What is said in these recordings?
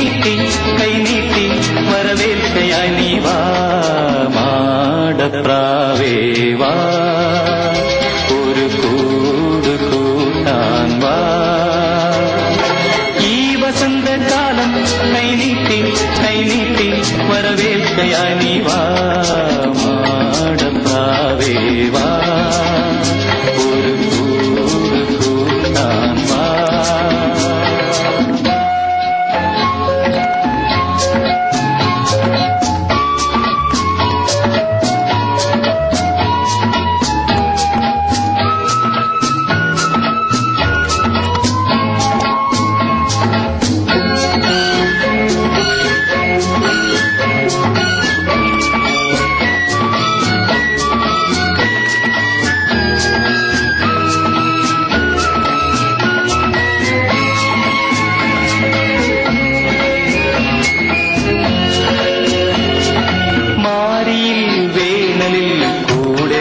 നീട്ടി കൈ നീട്ടി വരവേൽക്കയായി നീ വാ മാടപ്രാവേ വാ ഒരു കൂട് കൂട്ടാൻ വാ ഈ വസന്തകാലം കൈ നീട്ടി വരവേൽക്കയായി നീ വാ മാടപ്രാവേ വാ ഒരു കൂട് കൂട്ടാൻ വാ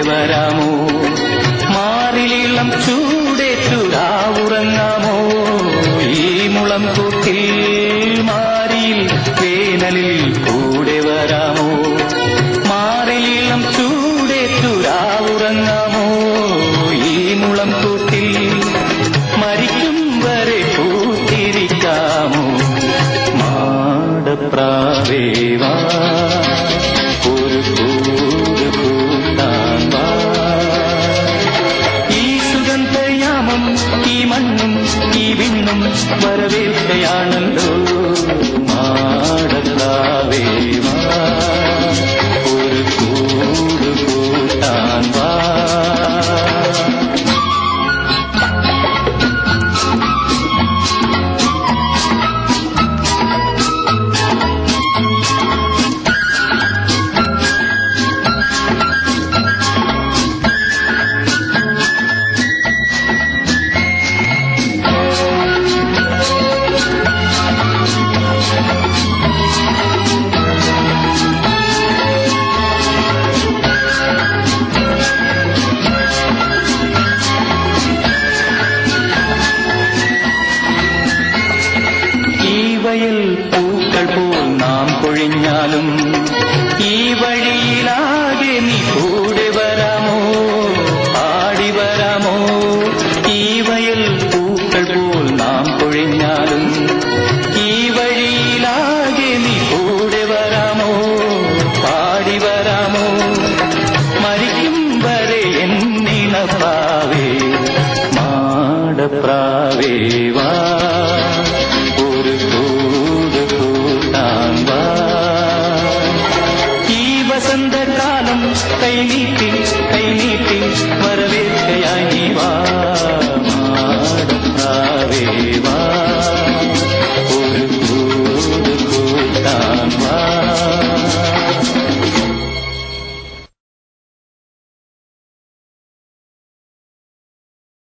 വരാമോ മാറിലിളം ചൂടേറ്റുരാവുറങ്ങാമോ ഈ മുളം കൂട്ടിൽ മാറിയിൽ വേനലിൽ കൂടെ വരാമോ മാറിലിളം ചൂടേറ്റുരാവുറങ്ങാമോ ഈ മുളം കൂട്ടിൽ മരിക്കും വരെ പൂത്തിരിക്കാമോ മാടപ്രാവേ വാ ഒരു കൂട് കൂട്ടാൻ വാ ഈ സുഗന്ധയാമം ഈ മണ്ണും ഈ വിണ്ണും വരവേൽക്കയാണല്ലോ മാടപ്രാവേ വാ ഒരു കൂട് കൂട്ടാൻ വാ വയൽ പൂക്കൾ പോൽ നാം കൊഴിഞ്ഞാലും ഈ വഴിയിലാകെ നീ കൂടെ വരാമോ പാടി വരാമോ ഈ വയൽ പൂക്കൾ പോൽ നാം കൊഴിഞ്ഞാലും ഈ വഴിയിലാകെ നീ കൂടെ വരാമോ പാടി വരാമോ മരിക്കും വരെ എന്നിണപ്രാവേ മാടപ്രാവേ വാ ഒരു കൂട് കൂട്ടാൻ വാ ഈ വസന്തകാലം കൈ നീട്ടി വരവേൽക്കയായി നീ വാ